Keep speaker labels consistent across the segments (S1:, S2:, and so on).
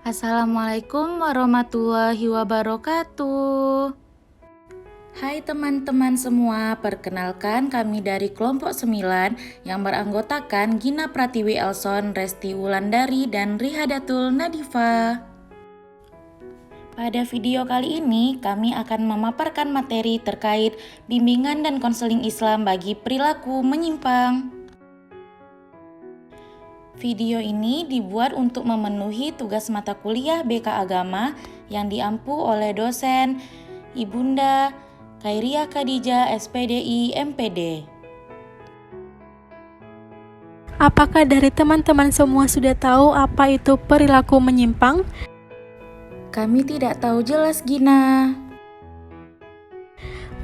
S1: Assalamualaikum warahmatullahi wabarakatuh. Hai teman-teman semua, perkenalkan kami dari kelompok 9 yang beranggotakan Gina Pratiwi Elson, Resti Wulandari, dan Rihadatul Nadifa. Pada video kali ini, kami akan memaparkan materi terkait bimbingan dan konseling Islam bagi perilaku menyimpang. Video ini dibuat untuk memenuhi tugas mata kuliah BK Agama yang diampu oleh dosen Ibunda Khairia Khadijah SPDI MPD.
S2: Apakah dari teman-teman semua sudah tahu apa itu perilaku menyimpang?
S1: Kami tidak tahu jelas, Gina.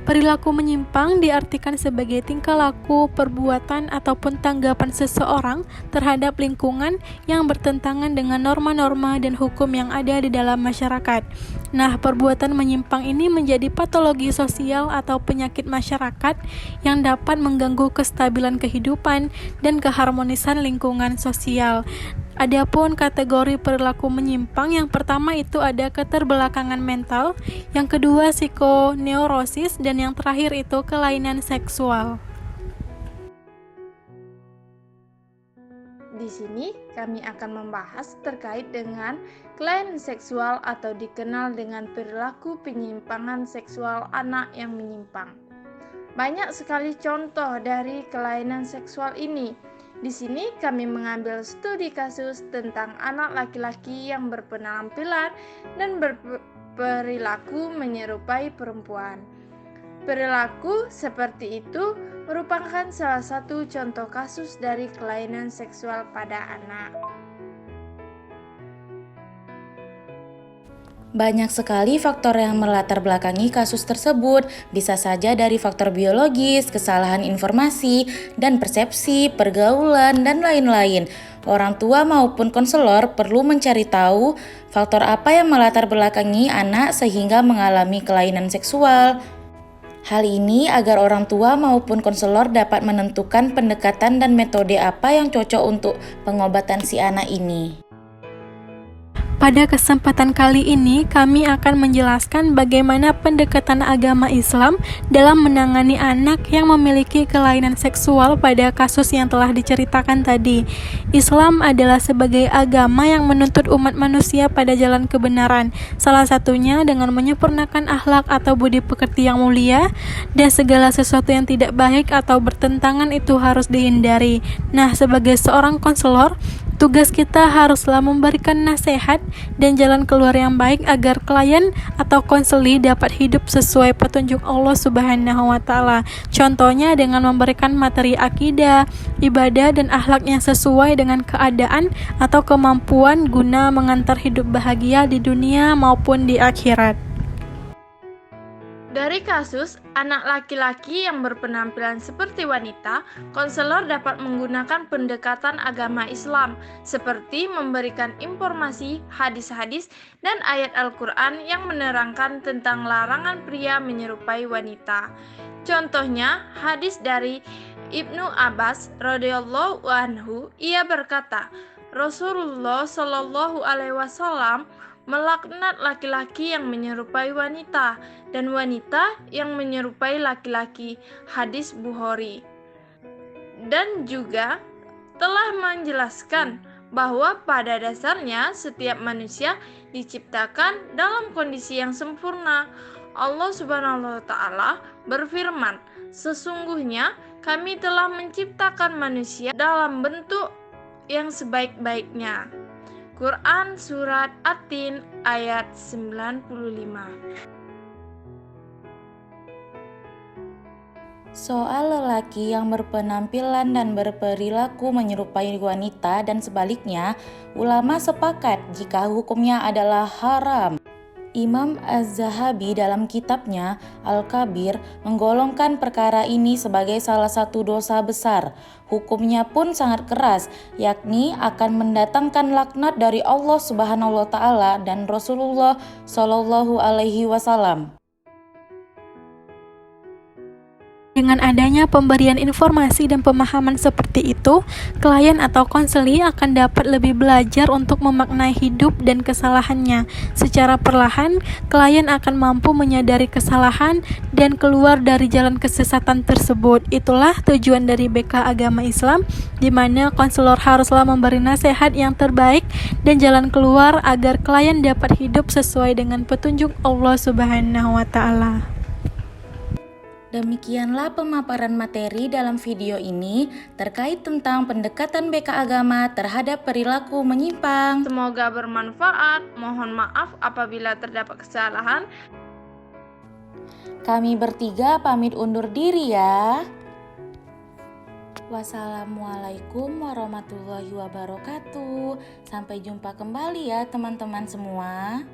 S2: Perilaku menyimpang diartikan sebagai tingkah laku, perbuatan, ataupun tanggapan seseorang terhadap lingkungan yang bertentangan dengan norma-norma dan hukum yang ada di dalam masyarakat. Nah, perbuatan menyimpang ini menjadi patologi sosial atau penyakit masyarakat yang dapat mengganggu kestabilan kehidupan dan keharmonisan lingkungan sosial. Adapun kategori perilaku menyimpang, yang pertama itu ada keterbelakangan mental, yang kedua psikoneurosis, dan yang terakhir itu kelainan seksual.
S3: Di sini kami akan membahas terkait dengan kelainan seksual atau dikenal dengan perilaku penyimpangan seksual anak yang menyimpang. Banyak sekali contoh dari kelainan seksual ini. Di sini kami mengambil studi kasus tentang anak laki-laki yang berpenampilan dan berperilaku menyerupai perempuan. Perilaku seperti itu merupakan salah satu contoh kasus dari kelainan seksual pada anak.
S1: Banyak sekali faktor yang melatar belakangi kasus tersebut, bisa saja dari faktor biologis, kesalahan informasi, dan persepsi, pergaulan, dan lain-lain. Orang tua maupun konselor perlu mencari tahu faktor apa yang melatar belakangi anak sehingga mengalami kelainan seksual. Hal ini agar orang tua maupun konselor dapat menentukan pendekatan dan metode apa yang cocok untuk pengobatan si anak ini.
S2: Pada kesempatan kali ini, kami akan menjelaskan bagaimana pendekatan agama Islam dalam menangani anak yang memiliki kelainan seksual pada kasus yang telah diceritakan tadi. Islam adalah sebagai agama yang menuntut umat manusia pada jalan kebenaran, salah satunya dengan menyempurnakan akhlak atau budi pekerti yang mulia, dan segala sesuatu yang tidak baik atau bertentangan itu harus dihindari. Nah, sebagai seorang konselor, tugas kita haruslah memberikan nasihat dan jalan keluar yang baik agar klien atau konseli dapat hidup sesuai petunjuk Allah Subhanahu wa Ta'ala. Contohnya dengan memberikan materi akidah, ibadah, dan akhlak yang sesuai dengan keadaan atau kemampuan guna mengantar hidup bahagia di dunia maupun di akhirat.
S3: Dari kasus anak laki-laki yang berpenampilan seperti wanita, konselor dapat menggunakan pendekatan agama Islam seperti memberikan informasi, hadis-hadis, dan ayat Al-Quran yang menerangkan tentang larangan pria menyerupai wanita. Contohnya, hadis dari Ibnu Abbas radhiyallahu anhu, ia berkata, Rasulullah Shallallahu alaihi wasallam melaknat laki-laki yang menyerupai wanita dan wanita yang menyerupai laki-laki. Hadis Bukhari. Dan juga telah menjelaskan bahwa pada dasarnya setiap manusia diciptakan dalam kondisi yang sempurna. Allah Subhanahu wa Ta'ala berfirman, sesungguhnya kami telah menciptakan manusia dalam bentuk yang sebaik-baiknya. Quran Surat At-Tin ayat 95.
S1: Soal lelaki yang berpenampilan dan berperilaku menyerupai wanita dan sebaliknya, ulama sepakat jika hukumnya adalah haram. Imam Az-Zahabi dalam kitabnya Al-Kabir menggolongkan perkara ini sebagai salah satu dosa besar. Hukumnya pun sangat keras, yakni akan mendatangkan laknat dari Allah Subhanahu wa Ta'ala dan Rasulullah Shallallahu alaihi wasallam.
S2: Dengan adanya pemberian informasi dan pemahaman seperti itu, klien atau konseli akan dapat lebih belajar untuk memaknai hidup dan kesalahannya. Secara perlahan, klien akan mampu menyadari kesalahan dan keluar dari jalan kesesatan tersebut. Itulah tujuan dari BK Agama Islam, di mana konselor haruslah memberi nasihat yang terbaik dan jalan keluar agar klien dapat hidup sesuai dengan petunjuk Allah Subhanahu wa Ta'ala.
S1: Demikianlah pemaparan materi dalam video ini terkait tentang pendekatan BK Agama terhadap perilaku menyimpang.
S3: Semoga bermanfaat. Mohon maaf apabila terdapat kesalahan.
S1: Kami bertiga pamit undur diri ya. Wassalamualaikum warahmatullahi wabarakatuh. Sampai jumpa kembali ya teman-teman semua.